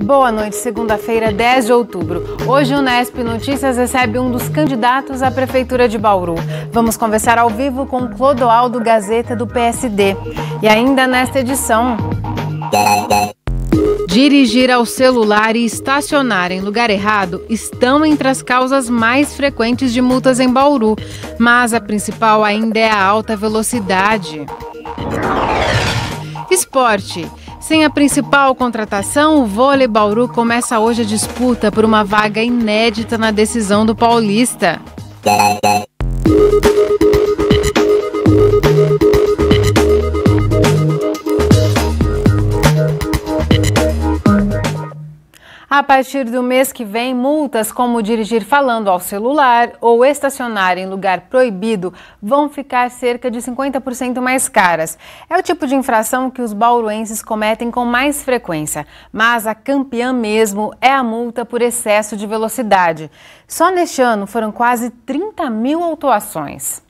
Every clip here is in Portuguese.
Boa noite, segunda-feira, 10 de outubro. Hoje o Unesp Notícias recebe um dos candidatos à Prefeitura de Bauru. Vamos conversar ao vivo com Clodoaldo Gazeta, do PSD. E ainda nesta edição... Dirigir ao celular e estacionar em lugar errado estão entre as causas mais frequentes de multas em Bauru. Mas a principal ainda é a alta velocidade. Esporte. Sem a principal contratação, o Vôlei Bauru começa hoje a disputa por uma vaga inédita na decisão do Paulista. A partir do mês que vem, multas como dirigir falando ao celular ou estacionar em lugar proibido vão ficar cerca de 50% mais caras. É o tipo de infração que os bauruenses cometem com mais frequência, mas a campeã mesmo é a multa por excesso de velocidade. Só neste ano foram quase 30 mil autuações.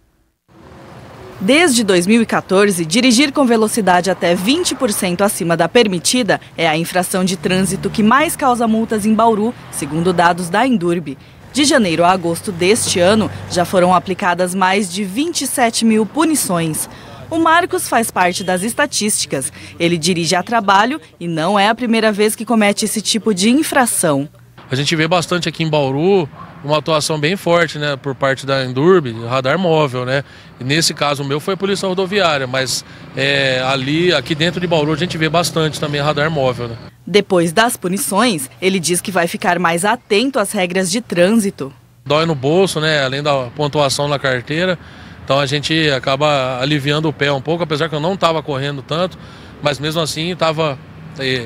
Desde 2014, dirigir com velocidade até 20% acima da permitida é a infração de trânsito que mais causa multas em Bauru, segundo dados da Endurbe. De janeiro a agosto deste ano, já foram aplicadas mais de 27 mil punições. O Marcos faz parte das estatísticas. Ele dirige a trabalho e não é a primeira vez que comete esse tipo de infração. A gente vê bastante aqui em Bauru uma atuação bem forte, né, por parte da Endurbe, radar móvel, né? E nesse caso o meu foi a Polícia Rodoviária, mas aqui dentro de Bauru a gente vê bastante também radar móvel, né? Depois das punições, ele diz que vai ficar mais atento às regras de trânsito. Dói no bolso, né, além da pontuação na carteira, então a gente acaba aliviando o pé um pouco, apesar que eu não estava correndo tanto, mas mesmo assim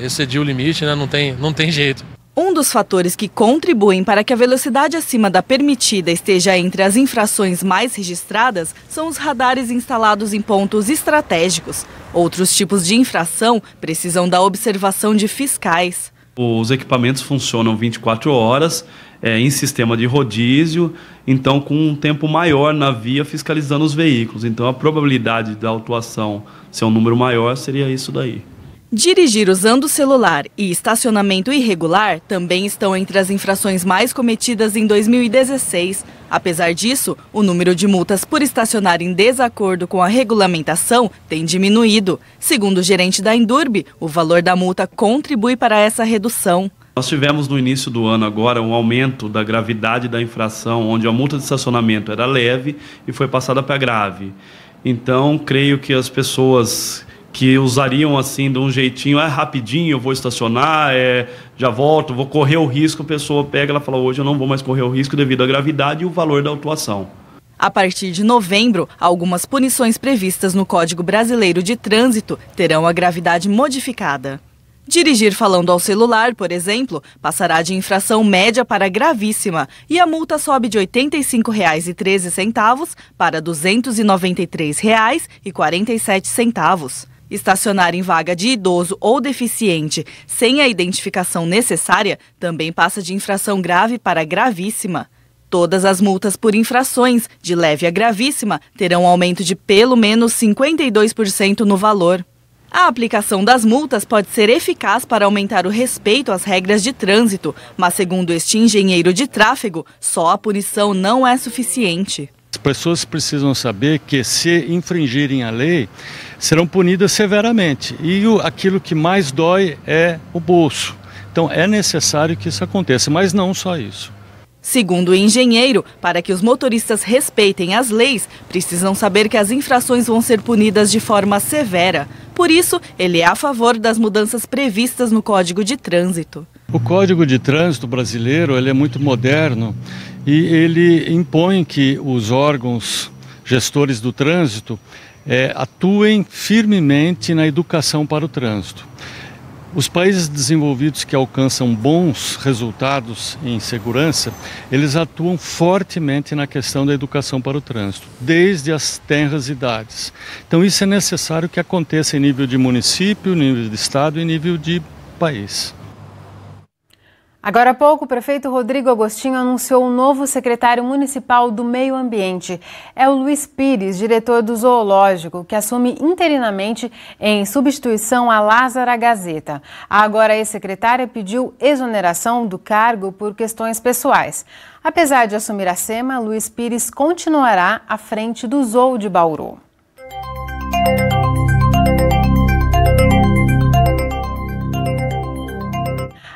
excedi o limite, né, não tem jeito. Um dos fatores que contribuem para que a velocidade acima da permitida esteja entre as infrações mais registradas são os radares instalados em pontos estratégicos. Outros tipos de infração precisam da observação de fiscais. Os equipamentos funcionam 24 horas em sistema de rodízio, então com um tempo maior na via fiscalizando os veículos. Então a probabilidade da autuação ser um número maior seria isso daí. Dirigir usando o celular e estacionamento irregular também estão entre as infrações mais cometidas em 2016. Apesar disso, o número de multas por estacionar em desacordo com a regulamentação tem diminuído. Segundo o gerente da Endurbe, o valor da multa contribui para essa redução. Nós tivemos no início do ano agora um aumento da gravidade da infração, onde a multa de estacionamento era leve e foi passada para grave. Então, creio que as pessoas que usariam assim de um jeitinho, rapidinho, eu vou estacionar, já volto, vou correr o risco, a pessoa pega, ela fala, hoje eu não vou mais correr o risco devido à gravidade e o valor da autuação. A partir de novembro, algumas punições previstas no Código Brasileiro de Trânsito terão a gravidade modificada. Dirigir falando ao celular, por exemplo, passará de infração média para gravíssima e a multa sobe de R$ 85,13 para R$ 293,47. Estacionar em vaga de idoso ou deficiente sem a identificação necessária também passa de infração grave para gravíssima. Todas as multas por infrações, de leve a gravíssima, terão aumento de pelo menos 52% no valor. A aplicação das multas pode ser eficaz para aumentar o respeito às regras de trânsito, mas segundo este engenheiro de tráfego, só a punição não é suficiente. As pessoas precisam saber que, se infringirem a lei, serão punidas severamente. E aquilo que mais dói é o bolso. Então é necessário que isso aconteça, mas não só isso. Segundo o engenheiro, para que os motoristas respeitem as leis, precisam saber que as infrações vão ser punidas de forma severa. Por isso, ele é a favor das mudanças previstas no Código de Trânsito. O Código de Trânsito brasileiro ele é muito moderno e ele impõe que os órgãos gestores do trânsito atuem firmemente na educação para o trânsito. Os países desenvolvidos que alcançam bons resultados em segurança, eles atuam fortemente na questão da educação para o trânsito, desde as tenras idades. Então isso é necessário que aconteça em nível de município, nível de estado e nível de país. Agora há pouco, o prefeito Rodrigo Agostinho anunciou um novo secretário municipal do Meio Ambiente. É o Luiz Pires, diretor do Zoológico, que assume interinamente em substituição a Lázara Gazeta. Agora, a ex-secretária pediu exoneração do cargo por questões pessoais. Apesar de assumir a SEMA, Luiz Pires continuará à frente do Zoo de Bauru.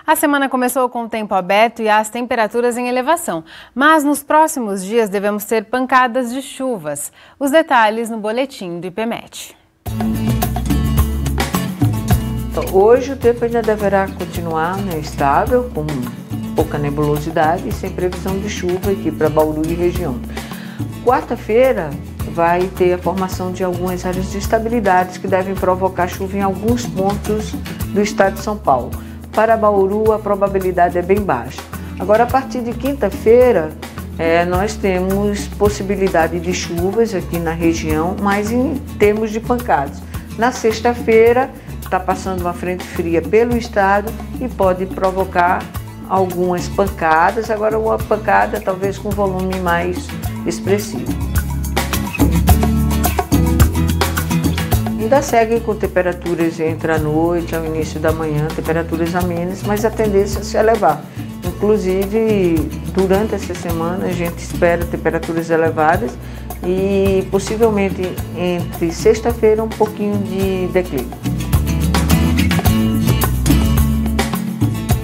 A semana começou com o tempo aberto e as temperaturas em elevação, mas nos próximos dias devemos ter pancadas de chuvas. Os detalhes no boletim do IPMET. Hoje o tempo ainda deverá continuar estável, com pouca nebulosidade e sem previsão de chuva aqui para Bauru e região. Quarta-feira vai ter a formação de algumas áreas de instabilidades que devem provocar chuva em alguns pontos do estado de São Paulo. Para Bauru, a probabilidade é bem baixa. Agora, a partir de quinta-feira, nós temos possibilidade de chuvas aqui na região, mas em termos de pancadas. Na sexta-feira, está passando uma frente fria pelo estado e pode provocar algumas pancadas. Agora, uma pancada talvez com volume mais expressivo. Ainda segue com temperaturas entre a noite e ao início da manhã, temperaturas amenas, mas a tendência é se elevar. Inclusive, durante essa semana, a gente espera temperaturas elevadas e possivelmente entre sexta-feira um pouquinho de declínio.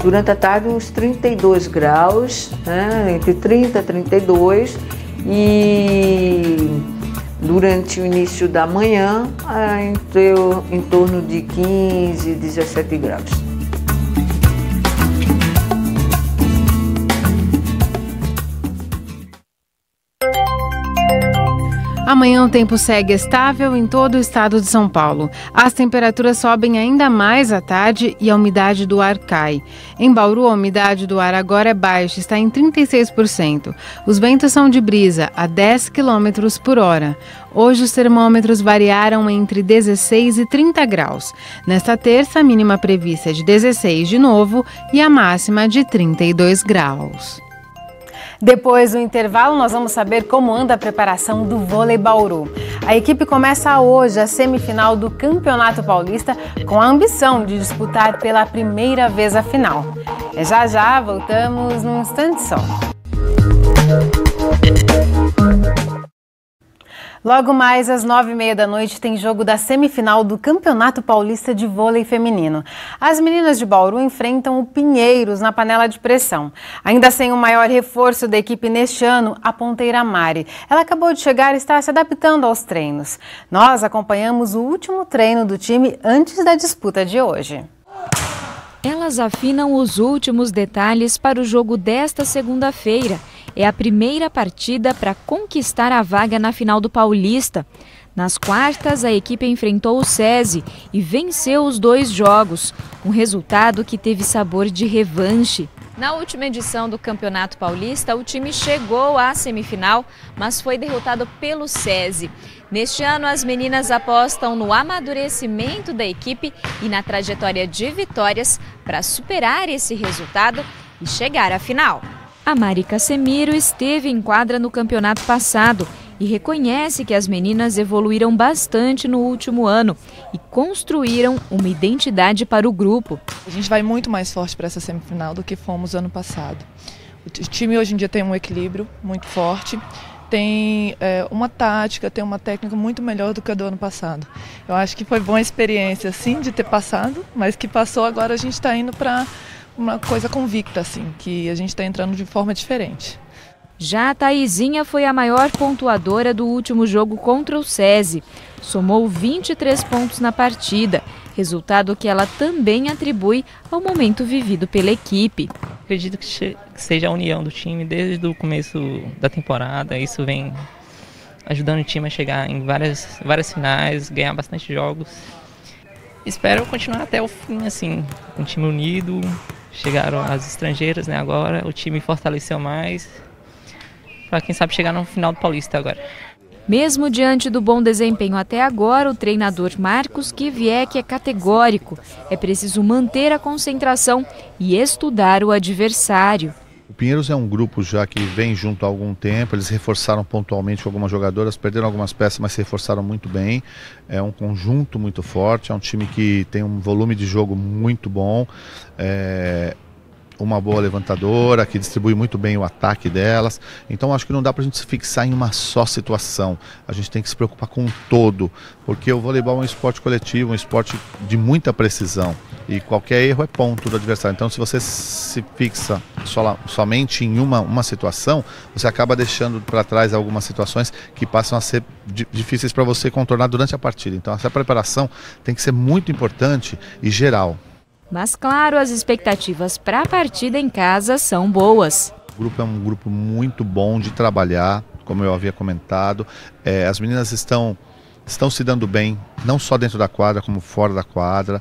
Durante a tarde, uns 32 graus, entre 30 e 32 e durante o início da manhã, em torno de 15 e 17 graus. Amanhã o tempo segue estável em todo o estado de São Paulo. As temperaturas sobem ainda mais à tarde e a umidade do ar cai. Em Bauru, a umidade do ar agora é baixa, está em 36%. Os ventos são de brisa a 10 km por hora. Hoje os termômetros variaram entre 16 e 30 graus. Nesta terça, a mínima prevista é de 16 de novo e a máxima de 32 graus. Depois do intervalo, nós vamos saber como anda a preparação do vôlei Bauru. A equipe começa hoje a semifinal do Campeonato Paulista com a ambição de disputar pela primeira vez a final. Já, voltamos num instante só. Logo mais às 9h30 da noite tem jogo da semifinal do Campeonato Paulista de Vôlei Feminino. As meninas de Bauru enfrentam o Pinheiros na panela de pressão. Ainda sem o maior reforço da equipe neste ano, a ponteira Mari. Ela acabou de chegar e está se adaptando aos treinos. Nós acompanhamos o último treino do time antes da disputa de hoje. Elas afinam os últimos detalhes para o jogo desta segunda-feira. É a primeira partida para conquistar a vaga na final do Paulista. Nas quartas, a equipe enfrentou o SESI e venceu os 2 jogos, um resultado que teve sabor de revanche. Na última edição do Campeonato Paulista, o time chegou à semifinal, mas foi derrotado pelo SESI. Neste ano, as meninas apostam no amadurecimento da equipe e na trajetória de vitórias para superar esse resultado e chegar à final. A Mari Casemiro esteve em quadra no campeonato passado e reconhece que as meninas evoluíram bastante no último ano e construíram uma identidade para o grupo. A gente vai muito mais forte para essa semifinal do que fomos ano passado. O time hoje em dia tem um equilíbrio muito forte, tem uma tática, tem uma técnica muito melhor do que a do ano passado. Eu acho que foi boa experiência, sim, de ter passado, mas que passou, agora a gente está indo para uma coisa convicta, assim, que a gente está entrando de forma diferente. Já a Thaisinha foi a maior pontuadora do último jogo contra o SESI. Somou 23 pontos na partida, resultado que ela também atribui ao momento vivido pela equipe. Acredito que seja a união do time desde o começo da temporada. Isso vem ajudando o time a chegar em várias finais, ganhar bastante jogos. Espero continuar até o fim, assim, um time unido. Chegaram as estrangeiras, né, agora, o time fortaleceu mais, para quem sabe chegar no final do Paulista agora. Mesmo diante do bom desempenho até agora, o treinador Marcos Kivieck é categórico. É preciso manter a concentração e estudar o adversário. O Pinheiros é um grupo já que vem junto há algum tempo, eles reforçaram pontualmente com algumas jogadoras, perderam algumas peças, mas se reforçaram muito bem. É um conjunto muito forte, é um time que tem um volume de jogo muito bom, uma boa levantadora, que distribui muito bem o ataque delas. Então acho que não dá pra gente se fixar em uma só situação. A gente tem que se preocupar com um todo, porque o voleibol é um esporte coletivo, um esporte de muita precisão. E qualquer erro é ponto do adversário. Então se você se fixa somente em uma situação, você acaba deixando para trás algumas situações que passam a ser difíceis para você contornar durante a partida. Então essa preparação tem que ser muito importante e geral. Mas claro, as expectativas para a partida em casa são boas. O grupo é um grupo muito bom de trabalhar, como eu havia comentado. As meninas estão se dando bem, não só dentro da quadra, como fora da quadra.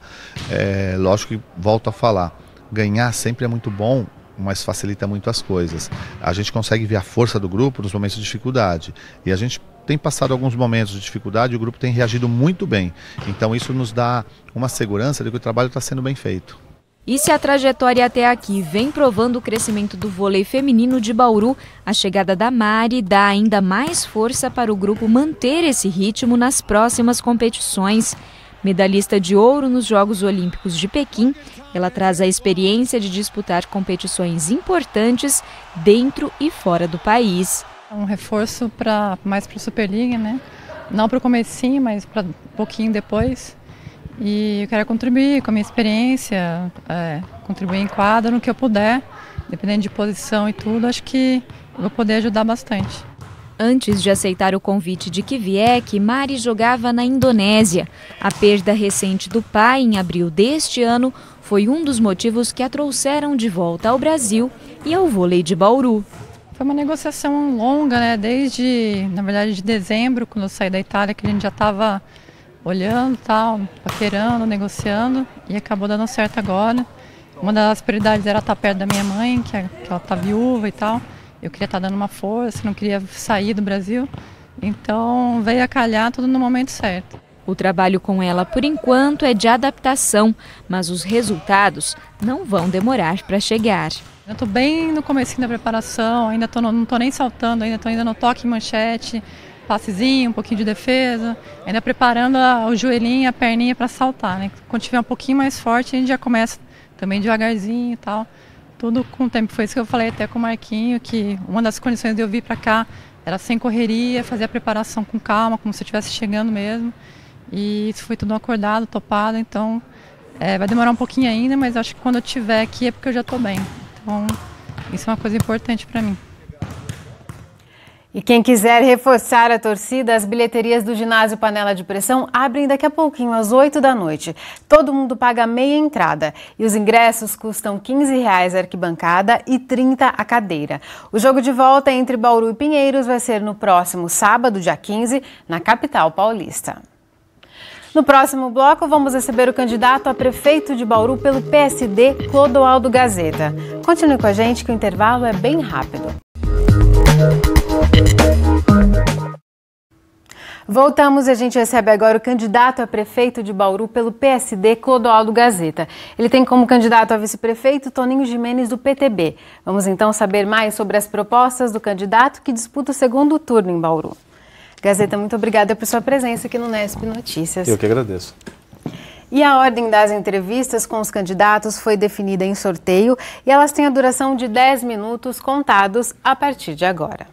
Lógico que, volto a falar, ganhar sempre é muito bom, mas facilita muito as coisas. A gente consegue ver a força do grupo nos momentos de dificuldade. E a gente tem passado alguns momentos de dificuldade e o grupo tem reagido muito bem. Então isso nos dá uma segurança de que o trabalho está sendo bem feito. E se a trajetória até aqui vem provando o crescimento do vôlei feminino de Bauru, a chegada da Mari dá ainda mais força para o grupo manter esse ritmo nas próximas competições. Medalhista de ouro nos Jogos Olímpicos de Pequim, ela traz a experiência de disputar competições importantes dentro e fora do país. Um reforço mais para a Superliga, né? Não para o comecinho, mas para um pouquinho depois. E eu quero contribuir com a minha experiência, contribuir em quadra no que eu puder, dependendo de posição e tudo, acho que eu vou poder ajudar bastante. Antes de aceitar o convite de Kivieck, Mari jogava na Indonésia. A perda recente do pai em abril deste ano foi um dos motivos que a trouxeram de volta ao Brasil e ao vôlei de Bauru. Foi uma negociação longa, né? Desde, na verdade, de dezembro, quando eu saí da Itália, que a gente já estava olhando, tal, paquerando, negociando, e acabou dando certo agora. Uma das prioridades era estar perto da minha mãe, que ela está viúva e tal. Eu queria estar dando uma força, não queria sair do Brasil. Então veio a calhar tudo no momento certo. O trabalho com ela, por enquanto, é de adaptação, mas os resultados não vão demorar para chegar. Eu estou bem no comecinho da preparação, ainda não estou nem saltando, ainda estou no toque e manchete, passezinho, um pouquinho de defesa, ainda preparando o joelhinho, a perninha para saltar, né? Quando tiver um pouquinho mais forte, a gente já começa também devagarzinho e tal, tudo com o tempo. Foi isso que eu falei até com o Marquinho, que uma das condições de eu vir para cá era sem correria, fazer a preparação com calma, como se eu estivesse chegando mesmo, e isso foi tudo acordado, topado, então vai demorar um pouquinho ainda, mas acho que quando eu estiver aqui é porque eu já estou bem. Então, isso é uma coisa importante para mim. E quem quiser reforçar a torcida, as bilheterias do ginásio Panela de Pressão abrem daqui a pouquinho, às 8 da noite. Todo mundo paga meia entrada e os ingressos custam R$15 a arquibancada e R$30 a cadeira. O jogo de volta entre Bauru e Pinheiros vai ser no próximo sábado, dia 15, na capital paulista. No próximo bloco, vamos receber o candidato a prefeito de Bauru pelo PSD, Clodoaldo Gazeta. Continue com a gente que o intervalo é bem rápido. Voltamos e a gente recebe agora o candidato a prefeito de Bauru pelo PSD, Clodoaldo Gazeta. Ele tem como candidato a vice-prefeito Toninho Gimenez, do PTB. Vamos então saber mais sobre as propostas do candidato que disputa o segundo turno em Bauru. Gazeta, muito obrigada por sua presença aqui no Nesp Notícias. Eu que agradeço. E a ordem das entrevistas com os candidatos foi definida em sorteio e elas têm a duração de 10 minutos contados a partir de agora.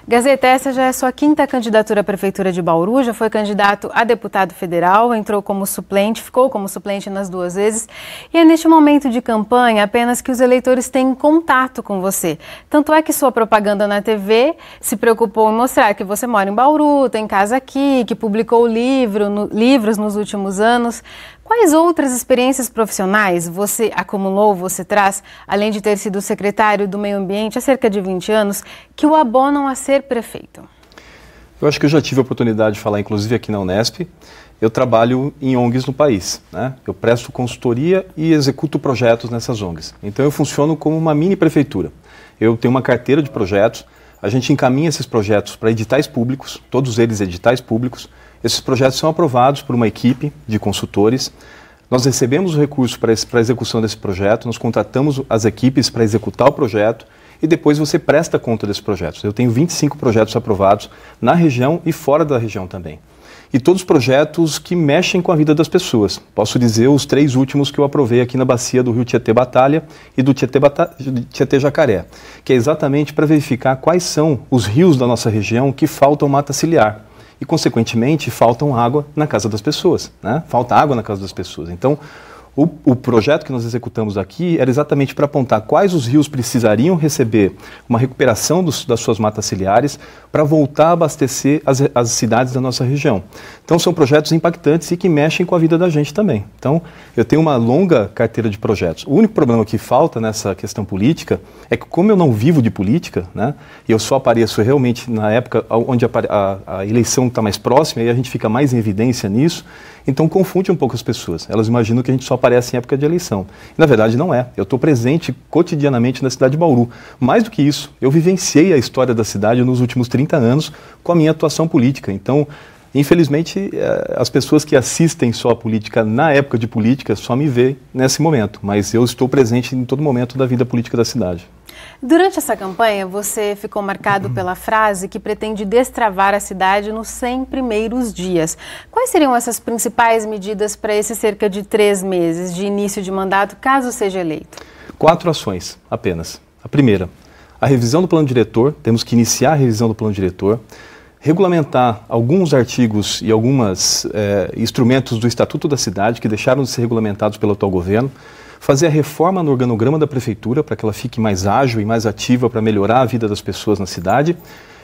Gazeta, essa já é a sua quinta candidatura à Prefeitura de Bauru, já foi candidato a deputado federal, entrou como suplente, ficou como suplente nas duas vezes. E é neste momento de campanha apenas que os eleitores têm contato com você. Tanto é que sua propaganda na TV se preocupou em mostrar que você mora em Bauru, tem casa aqui, que publicou livros nos últimos anos. Quais outras experiências profissionais você acumulou, você traz, além de ter sido secretário do Meio Ambiente há cerca de 20 anos, que o abonam a ser prefeito? Eu acho que eu já tive a oportunidade de falar, inclusive aqui na Unesp. Eu trabalho em ONGs no país, né? Eu presto consultoria e executo projetos nessas ONGs. Então eu funciono como uma mini prefeitura. Eu tenho uma carteira de projetos, a gente encaminha esses projetos para editais públicos, todos eles editais públicos. Esses projetos são aprovados por uma equipe de consultores. Nós recebemos o recurso para a execução desse projeto, nós contratamos as equipes para executar o projeto e depois você presta conta desses projetos. Eu tenho 25 projetos aprovados na região e fora da região também. E todos projetos que mexem com a vida das pessoas. Posso dizer os 3 últimos que eu aprovei aqui na bacia do Rio Tietê-Batalha e do Tietê-Jacaré, que é exatamente para verificar quais são os rios da nossa região que faltam mata ciliar. E, consequentemente, faltam água na casa das pessoas, né? Falta água na casa das pessoas. Então, o projeto que nós executamos aqui era exatamente para apontar quais os rios precisariam receber uma recuperação das suas matas ciliares para voltar a abastecer as cidades da nossa região. Então, são projetos impactantes e que mexem com a vida da gente também. Então, eu tenho uma longa carteira de projetos. O único problema que falta nessa questão política é que, como eu não vivo de política, né, e eu só apareço realmente na época onde a eleição está mais próxima e a gente fica mais em evidência nisso, então confunde um pouco as pessoas. Elas imaginam que a gente só aparece em época de eleição. E, na verdade, não é. Eu estou presente cotidianamente na cidade de Bauru. Mais do que isso, eu vivenciei a história da cidade nos últimos 30 anos com a minha atuação política. Então, infelizmente, as pessoas que assistem só a política na época de política só me vê nesse momento. Mas eu estou presente em todo momento da vida política da cidade. Durante essa campanha, você ficou marcado pela frase que pretende destravar a cidade nos 100 primeiros dias. Quais seriam essas principais medidas para esses cerca de 3 meses de início de mandato, caso seja eleito? 4 ações apenas. A primeira, a revisão do plano diretor. Temos que iniciar a revisão do plano diretor. Regulamentar alguns artigos e alguns instrumentos do Estatuto da Cidade que deixaram de ser regulamentados pelo atual governo. Fazer a reforma no organograma da prefeitura para que ela fique mais ágil e mais ativa para melhorar a vida das pessoas na cidade.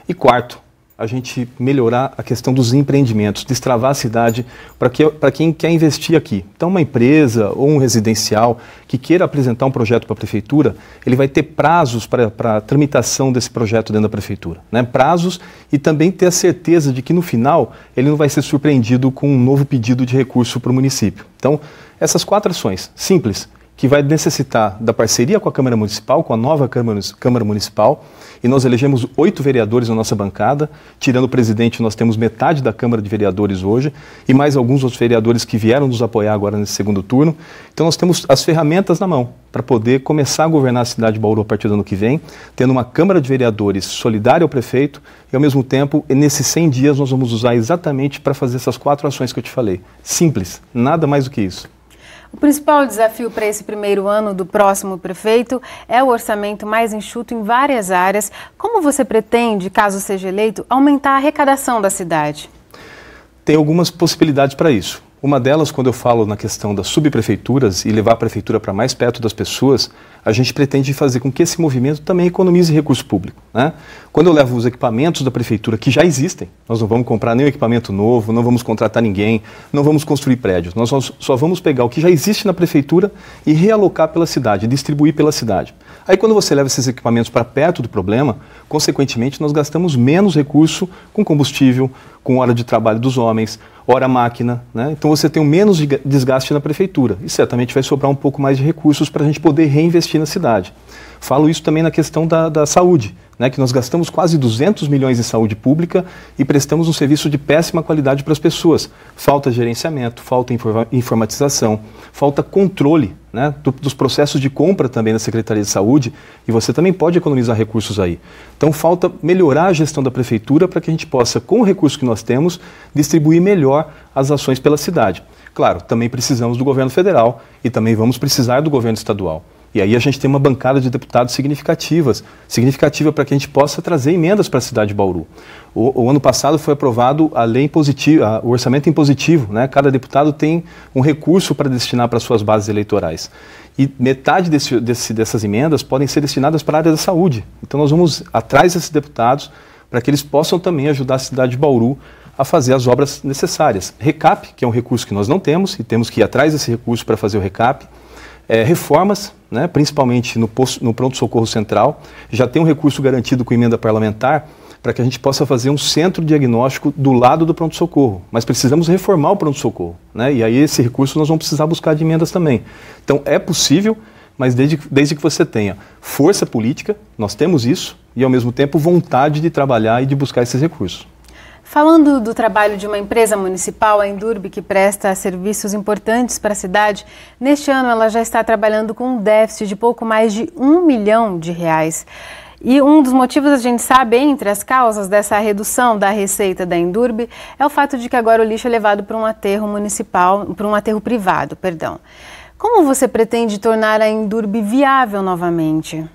E quarto, a gente melhorar a questão dos empreendimentos, destravar a cidade para quem quer investir aqui. Então, uma empresa ou um residencial que queira apresentar um projeto para a prefeitura, ele vai ter prazos para a tramitação desse projeto dentro da prefeitura, né? Prazos e também ter a certeza de que no final ele não vai ser surpreendido com um novo pedido de recurso para o município. Então, essas 4 ações simples, que vai necessitar da parceria com a Câmara Municipal, com a nova Câmara Municipal, e nós elegemos 8 vereadores na nossa bancada, tirando o presidente, nós temos metade da Câmara de Vereadores hoje, e mais alguns outros vereadores que vieram nos apoiar agora nesse segundo turno. Então nós temos as ferramentas na mão para poder começar a governar a cidade de Bauru a partir do ano que vem, tendo uma Câmara de Vereadores solidária ao prefeito, e ao mesmo tempo, nesses 100 dias, nós vamos usar exatamente para fazer essas 4 ações que eu te falei. Simples, nada mais do que isso. O principal desafio para esse primeiro ano do próximo prefeito é o orçamento mais enxuto em várias áreas. Como você pretende, caso seja eleito, aumentar a arrecadação da cidade? Tem algumas possibilidades para isso. Uma delas, quando eu falo na questão das subprefeituras e levar a prefeitura para mais perto das pessoas, a gente pretende fazer com que esse movimento também economize recurso público, né? Quando eu levo os equipamentos da prefeitura que já existem, nós não vamos comprar nenhum equipamento novo, não vamos contratar ninguém, não vamos construir prédios, nós só vamos pegar o que já existe na prefeitura e realocar pela cidade, distribuir pela cidade. Aí quando você leva esses equipamentos para perto do problema, consequentemente nós gastamos menos recurso com combustível, com hora de trabalho dos homens, hora máquina, né? Então você tem um menos desgaste na prefeitura e certamente vai sobrar um pouco mais de recursos para a gente poder reinvestir na cidade. Falo isso também na questão da saúde, né? Que nós gastamos quase 200 milhões em saúde pública e prestamos um serviço de péssima qualidade para as pessoas. Falta gerenciamento, falta informatização, falta controle, né? Dos processos de compra também na Secretaria de Saúde, e você também pode economizar recursos aí. Então falta melhorar a gestão da prefeitura para que a gente possa, com o recurso que nós temos, distribuir melhor as ações pela cidade. Claro, também precisamos do governo federal e também vamos precisar do governo estadual. E aí a gente tem uma bancada de deputados significativa para que a gente possa trazer emendas para a cidade de Bauru. O ano passado foi aprovado a lei impositiva, o orçamento impositivo, né? Cada deputado tem um recurso para destinar para suas bases eleitorais. E metade dessas emendas podem ser destinadas para a área da saúde. Então nós vamos atrás desses deputados para que eles possam também ajudar a cidade de Bauru a fazer as obras necessárias. RECAP, que é um recurso que nós não temos, e temos que ir atrás desse recurso para fazer o RECAP. Reformas, né, principalmente no pronto-socorro central, já tem um recurso garantido com emenda parlamentar para que a gente possa fazer um centro diagnóstico do lado do pronto-socorro, mas precisamos reformar o pronto-socorro, né, e aí esse recurso nós vamos precisar buscar de emendas também. Então é possível, mas desde que você tenha força política, nós temos isso, e ao mesmo tempo vontade de trabalhar e de buscar esses recursos. Falando do trabalho de uma empresa municipal, a Endurbe, que presta serviços importantes para a cidade, neste ano ela já está trabalhando com um déficit de pouco mais de R$1 milhão. E um dos motivos, a gente sabe, entre as causas dessa redução da receita da Endurbe, é o fato de que agora o lixo é levado para um aterro municipal, para um aterro privado, perdão. Como você pretende tornar a Endurbe viável novamente?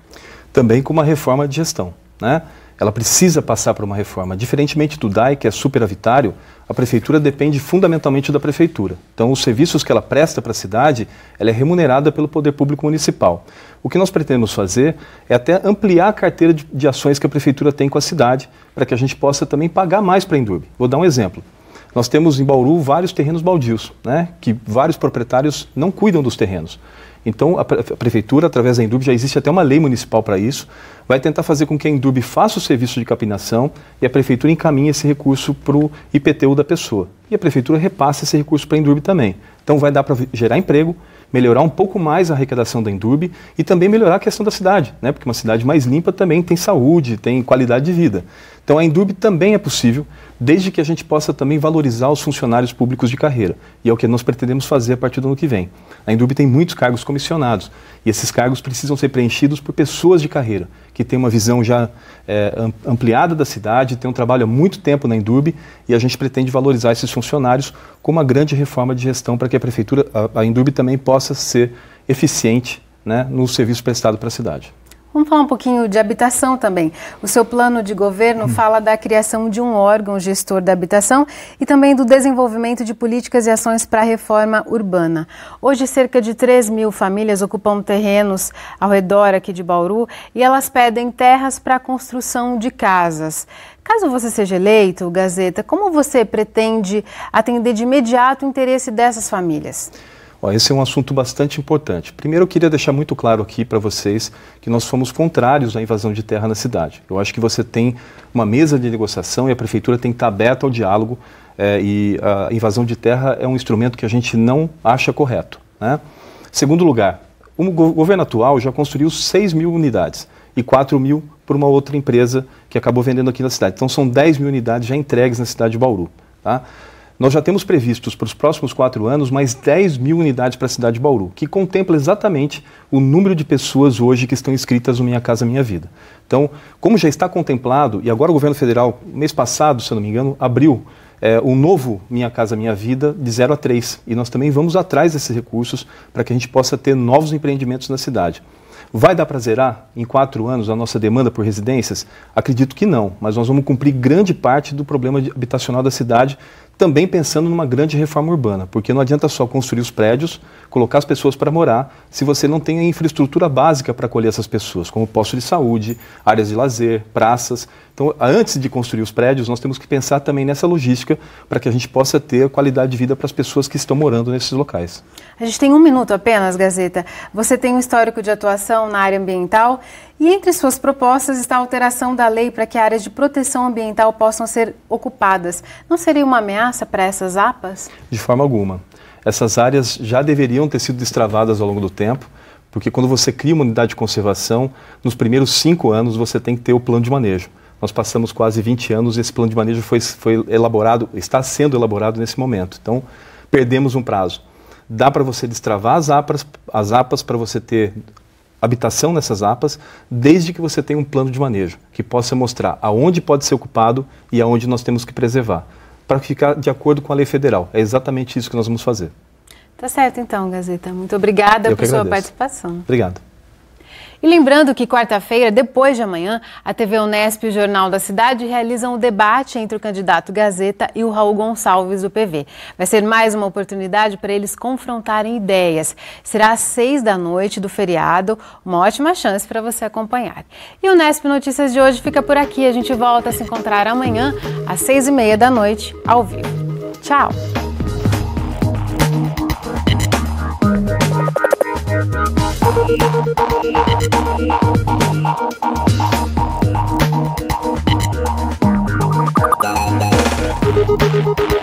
Também com uma reforma de gestão, né? Ela precisa passar por uma reforma. Diferentemente do DAI, que é superavitário, a prefeitura depende fundamentalmente da prefeitura. Então, os serviços que ela presta para a cidade, ela é remunerada pelo poder público municipal. O que nós pretendemos fazer é até ampliar a carteira de ações que a prefeitura tem com a cidade, para que a gente possa também pagar mais para a Endurbe. Vou dar um exemplo. Nós temos em Bauru vários terrenos baldios, né, que vários proprietários não cuidam dos terrenos. Então, a prefeitura, através da Endurbe, já existe até uma lei municipal para isso, vai tentar fazer com que a Endurbe faça o serviço de capinação e a prefeitura encaminhe esse recurso para o IPTU da pessoa. E a prefeitura repassa esse recurso para a Endurbe também. Então, vai dar para gerar emprego, melhorar um pouco mais a arrecadação da Endurbe e também melhorar a questão da cidade, né? Porque uma cidade mais limpa também tem saúde, tem qualidade de vida. Então, a Endurbe também é possível, desde que a gente possa também valorizar os funcionários públicos de carreira. E é o que nós pretendemos fazer a partir do ano que vem. A Endurbe tem muitos cargos comissionados e esses cargos precisam ser preenchidos por pessoas de carreira, que têm uma visão já ampliada da cidade, têm um trabalho há muito tempo na Endurbe e a gente pretende valorizar esses funcionários com uma grande reforma de gestão para que a prefeitura, a Endurbe também possa ser eficiente, né, no serviço prestado para a cidade. Vamos falar um pouquinho de habitação também. O seu plano de governo fala da criação de um órgão gestor da habitação e também do desenvolvimento de políticas e ações para a reforma urbana. Hoje, cerca de 3.000 famílias ocupam terrenos ao redor aqui de Bauru e elas pedem terras para a construção de casas. Caso você seja eleito, Gazeta, como você pretende atender de imediato o interesse dessas famílias? Esse é um assunto bastante importante. Primeiro, eu queria deixar muito claro aqui para vocês que nós fomos contrários à invasão de terra na cidade. Eu acho que você tem uma mesa de negociação e a prefeitura tem que estar aberta ao diálogo e a invasão de terra é um instrumento que a gente não acha correto, né? Segundo lugar, o governo atual já construiu 6.000 unidades e 4.000 por uma outra empresa que acabou vendendo aqui na cidade. Então, são 10.000 unidades já entregues na cidade de Bauru, tá? Nós já temos previstos para os próximos 4 anos mais 10.000 unidades para a cidade de Bauru, que contempla exatamente o número de pessoas hoje que estão inscritas no Minha Casa Minha Vida. Então, como já está contemplado, e agora o governo federal, mês passado, se eu não me engano, abriu o novo Minha Casa Minha Vida de 0 a 3. E nós também vamos atrás desses recursos para que a gente possa ter novos empreendimentos na cidade. Vai dar para zerar em 4 anos a nossa demanda por residências? Acredito que não, mas nós vamos cumprir grande parte do problema habitacional da cidade, também pensando numa grande reforma urbana, porque não adianta só construir os prédios, colocar as pessoas para morar, se você não tem a infraestrutura básica para acolher essas pessoas, como postos de saúde, áreas de lazer, praças. Então, antes de construir os prédios, nós temos que pensar também nessa logística para que a gente possa ter qualidade de vida para as pessoas que estão morando nesses locais. A gente tem 1 minuto apenas, Gazeta. Você tem um histórico de atuação na área ambiental e entre suas propostas está a alteração da lei para que áreas de proteção ambiental possam ser ocupadas. Não seria uma ameaça para essas APAs? De forma alguma. Essas áreas já deveriam ter sido destravadas ao longo do tempo, porque quando você cria uma unidade de conservação, nos primeiros 5 anos você tem que ter o plano de manejo. Nós passamos quase 20 anos e esse plano de manejo foi elaborado, está sendo elaborado nesse momento. Então, perdemos um prazo. Dá para você destravar as APAs para você ter habitação nessas APAs, desde que você tenha um plano de manejo, que possa mostrar aonde pode ser ocupado e aonde nós temos que preservar, para ficar de acordo com a lei federal. É exatamente isso que nós vamos fazer. Tá certo então, Gazeta. Muito obrigada por sua participação. Obrigado. E lembrando que quarta-feira, depois de amanhã, a TV Unesp e o Jornal da Cidade realizam o debate entre o candidato Gazeta e o Raul Gonçalves, do PV. Vai ser mais uma oportunidade para eles confrontarem ideias. Será às 6 da noite do feriado, uma ótima chance para você acompanhar. E o Unesp Notícias de hoje fica por aqui. A gente volta a se encontrar amanhã, às 6h30 da noite, ao vivo. Tchau! Thank you.